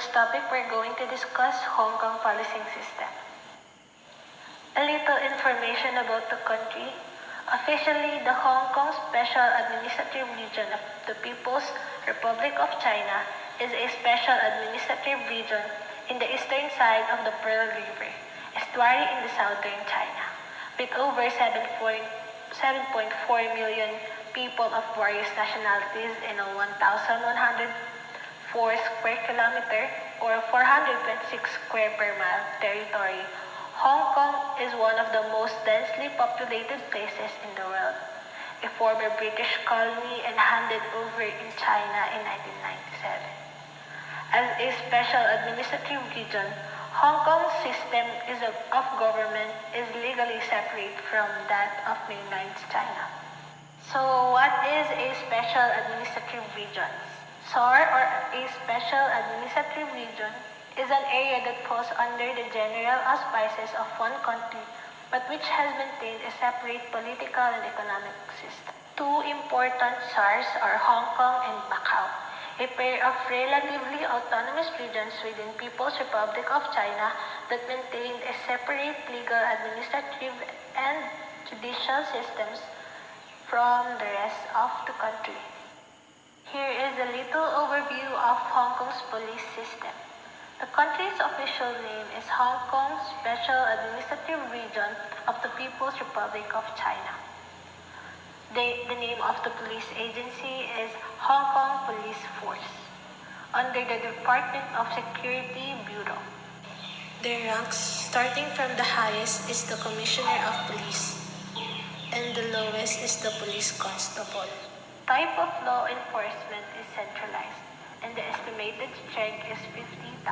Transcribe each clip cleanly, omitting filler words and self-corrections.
next topic, we're going to discuss Hong Kong policing system. A little information about the country. Officially, the Hong Kong Special Administrative Region of the People's Republic of China is a special administrative region in the eastern side of the Pearl River estuary in the southern China, with over 7.4 million people of various nationalities in a 1,104 square kilometer or 426 square per mile territory. Hong Kong is one of the most densely populated places in the world, a former British colony and handed over in China in 1997. As a special administrative region, Hong Kong's system of government is legally separate from that of mainland China. So what is a special administrative region? SAR, or a special administrative region, is an area that falls under the general auspices of one country, but which has maintained a separate political and economic system. Two important SARs are Hong Kong and Macau, a pair of relatively autonomous regions within People's Republic of China that maintained a separate legal, administrative, and judicial systems from the rest of the country. Here is a little overview of Hong Kong's police system. The country's official name is Hong Kong Special Administrative Region of the People's Republic of China. The name of the police agency is Hong Kong Police Force, under the Department of Security Bureau. Their ranks, starting from the highest, is the Commissioner of Police, and the lowest is the Police Constable. Type of law enforcement is centralized, and the estimated strength is 50,000.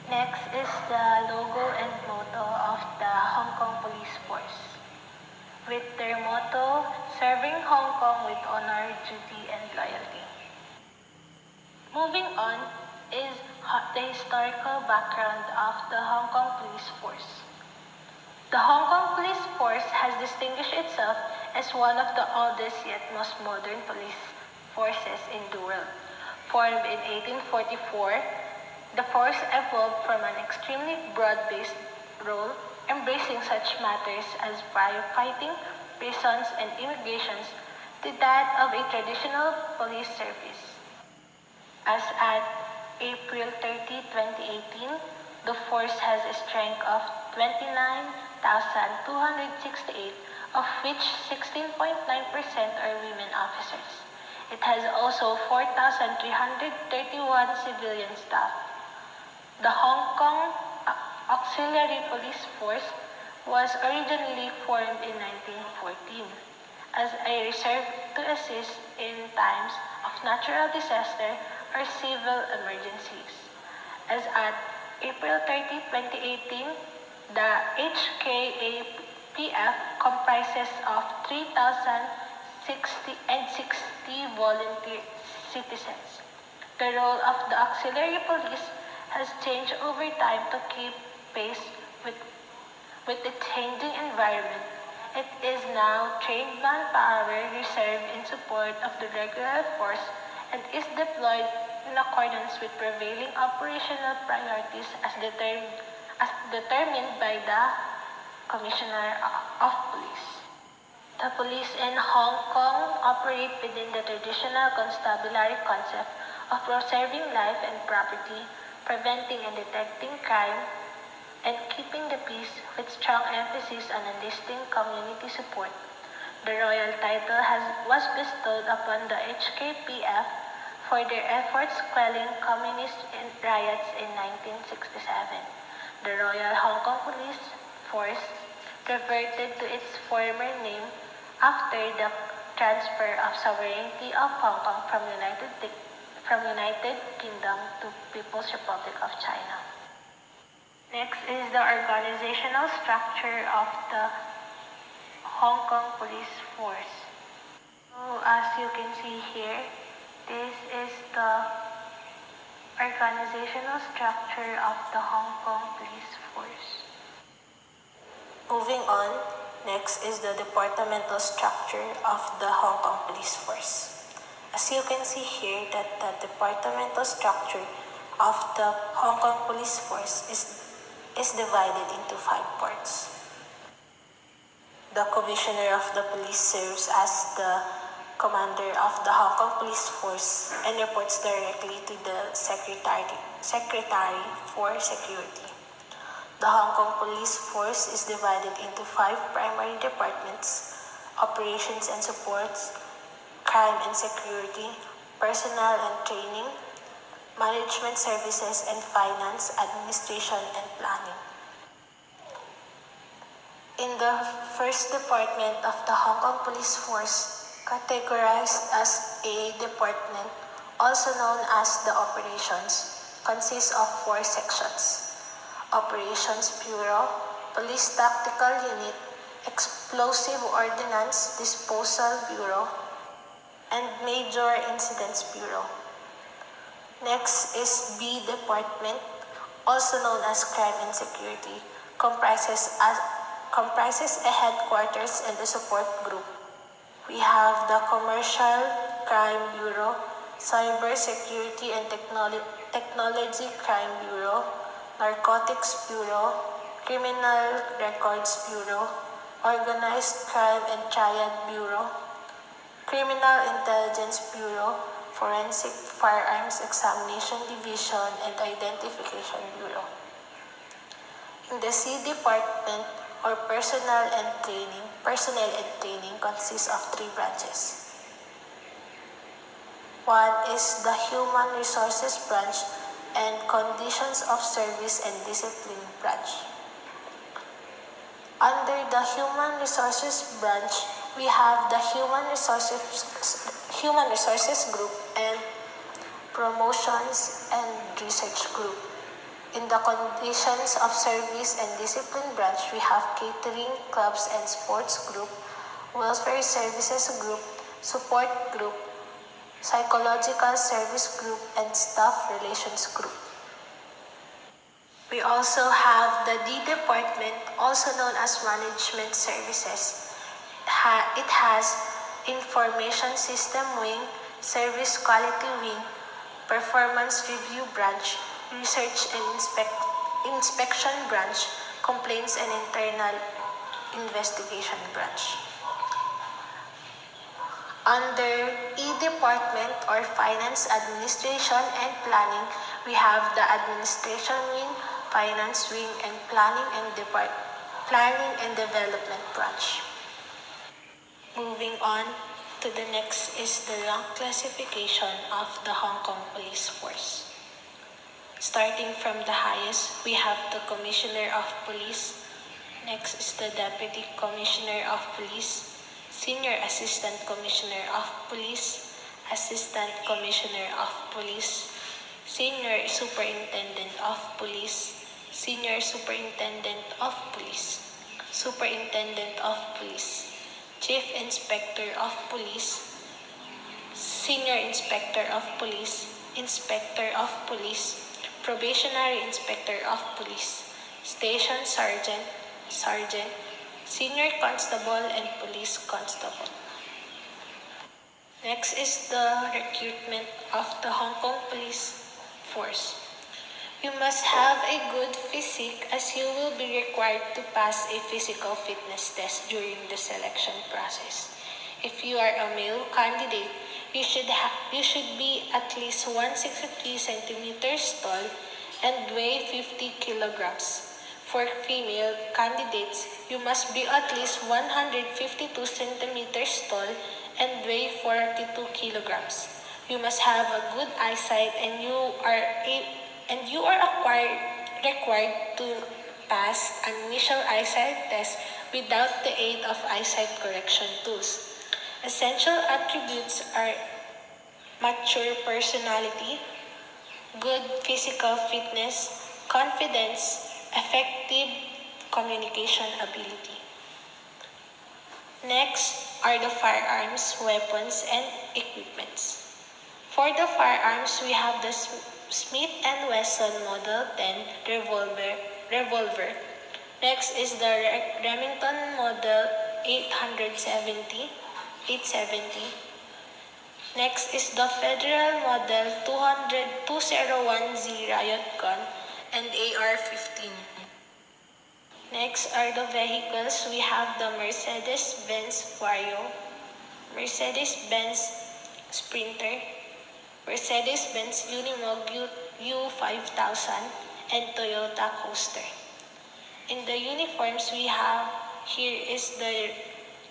Next is the logo and motto of the Hong Kong Police Force, with their motto, serving Hong Kong with honor, duty, and loyalty. Moving on is the historical background of the Hong Kong Police Force. The Hong Kong Police Force has distinguished itself as one of the oldest yet most modern police forces in the world. Formed in 1844, the force evolved from an extremely broad-based role embracing such matters as firefighting, prisons, and immigrations to that of a traditional police service. As at April 30, 2018, the force has a strength of 29,268, of which 16.9% are women officers. It has also 4,331 civilian staff. The Hong Kong Auxiliary Police Force was originally formed in 1914 as a reserve to assist in times of natural disaster or civil emergencies. As at April 30, 2018, the HKAPF comprises of 3,060 volunteer citizens. The role of the auxiliary police has changed over time to keep pace with the changing environment. It is now trained manpower reserved in support of the regular force and is deployed in accordance with prevailing operational priorities as determined by the Commissioner of Police. The police in Hong Kong operate within the traditional constabulary concept of preserving life and property, preventing and detecting crime, and keeping the peace with strong emphasis on enlisting community support. The royal title was bestowed upon the HKPF for their efforts quelling communist riots in 1967. The Royal Hong Kong Police Force reverted to its former name after the transfer of sovereignty of Hong Kong from United Kingdom to People's Republic of China. Next is the organizational structure of the Hong Kong Police Force. So as you can see here, this is the organizational structure of the Hong Kong Police Force. Moving on, next is the departmental structure of the Hong Kong Police Force. As you can see here that the departmental structure of the Hong Kong Police Force is divided into 5 parts. The Commissioner of the Police serves as the commander of the Hong Kong Police Force and reports directly to the Secretary for Security. The Hong Kong Police Force is divided into 5 primary departments: Operations and Supports, Crime and Security, Personnel and Training, Management Services and Finance, Administration and Planning. In the first department of the Hong Kong Police Force, categorized as a department, also known as the Operations, consists of 4 sections: Operations Bureau, Police Tactical Unit, Explosive Ordnance Disposal Bureau, and Major Incidents Bureau. Next is B Department, also known as Crime and Security, comprises a headquarters and a support group. We have the Commercial Crime Bureau, Cyber Security and Technology Crime Bureau, Narcotics Bureau, Criminal Records Bureau, Organized Crime and Triad Bureau, Criminal Intelligence Bureau, Forensic Firearms Examination Division, and Identification Bureau. In the C Department, or Personnel and Training consists of 3 branches. One is the Human Resources Branch and Conditions of Service and Discipline Branch. Under the Human Resources Branch, we have the Human Resources Group and Promotions and Research Group. In the Conditions of Service and Discipline Branch, we have Catering, Clubs and Sports Group, Welfare Services Group, Support Group, Psychological Service Group, and Staff Relations Group. We also have the D Department, also known as Management Services. It has Information System Wing, Service Quality Wing, Performance Review Branch, Research and Inspection Branch, Complaints and Internal Investigation Branch. Under E Department, or Finance, Administration and Planning, we have the Administration Wing, Finance Wing, and Planning and Development Branch. Moving on to the next is the rank classification of the Hong Kong Police Force. Starting from the highest, we have the Commissioner of Police. Next is the Deputy Commissioner of Police, Senior Assistant Commissioner of Police, Assistant Commissioner of Police, Senior Superintendent of Police, Senior Superintendent of Police, Superintendent of Police, Chief Inspector of Police, Senior Inspector of Police, Inspector of Police, Probationary Inspector of Police, Station Sergeant, Senior Constable, and Police Constable. Next is the recruitment of the Hong Kong Police Force. You must have a good physique, as you will be required to pass a physical fitness test during the selection process. If you are a male candidate, you should be at least 163 centimeters tall and weigh 50 kilograms. For female candidates, you must be at least 152 centimeters tall and weigh 42 kilograms. You must have a good eyesight, and you are required to pass an initial eyesight test without the aid of eyesight correction tools. Essential attributes are mature personality, good physical fitness, confidence, effective communication ability. Next are the firearms, weapons, and equipments. For the firearms, we have the Smith & Wesson Model 10 revolver. Next is the Remington Model 870. Next is the Federal Model 2010 riot gun and AR-15. Next are the vehicles. We have the Mercedes-Benz Vario, Mercedes-Benz Sprinter, Mercedes-Benz Unimog U5000, and Toyota Coaster. In the uniforms we have,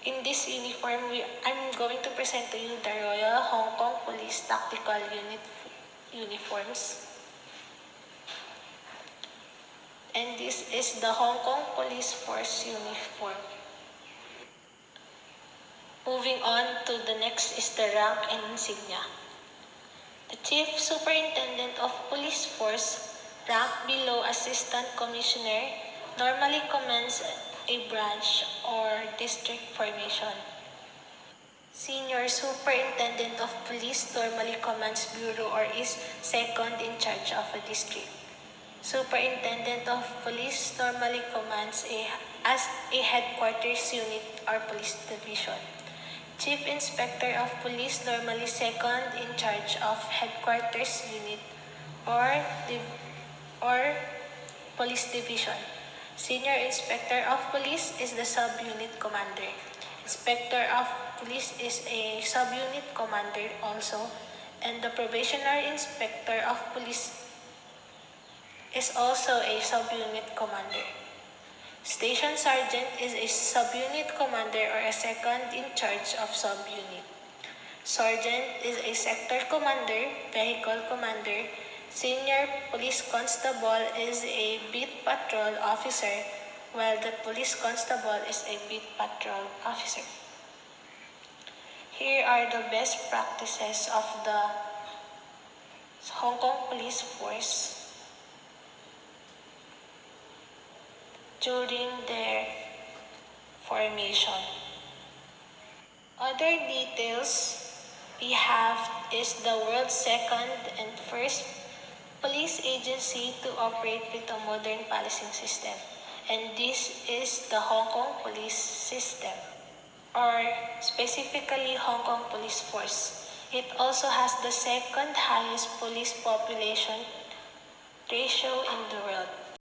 in this uniform, I'm going to present to you the Royal Hong Kong Police Tactical Unit uniforms. And this is the Hong Kong Police Force uniform. Moving on to the next is the rank and insignia. The Chief Superintendent of Police Force, rank below Assistant Commissioner, normally commands a branch or district formation. Senior Superintendent of Police normally commands bureau or is second in charge of a district. Superintendent of Police normally commands as a headquarters unit or police division. Chief Inspector of Police normally second in charge of headquarters unit or police division. Senior Inspector of Police is the sub-unit commander. Inspector of Police is a sub-unit commander also, and the Probationary Inspector of Police is also a sub-unit commander. Station Sergeant is a sub-unit commander or a second in charge of sub-unit. Sergeant is a sector commander, vehicle commander. Senior Police Constable is a beat patrol officer, while the Police Constable is a beat patrol officer. Here are the best practices of the Hong Kong Police Force during their formation. Other details we have is the world's second and first police agency to operate with a modern policing system, and this is the Hong Kong Police System, or specifically Hong Kong Police Force. It also has the second highest police population ratio in the world.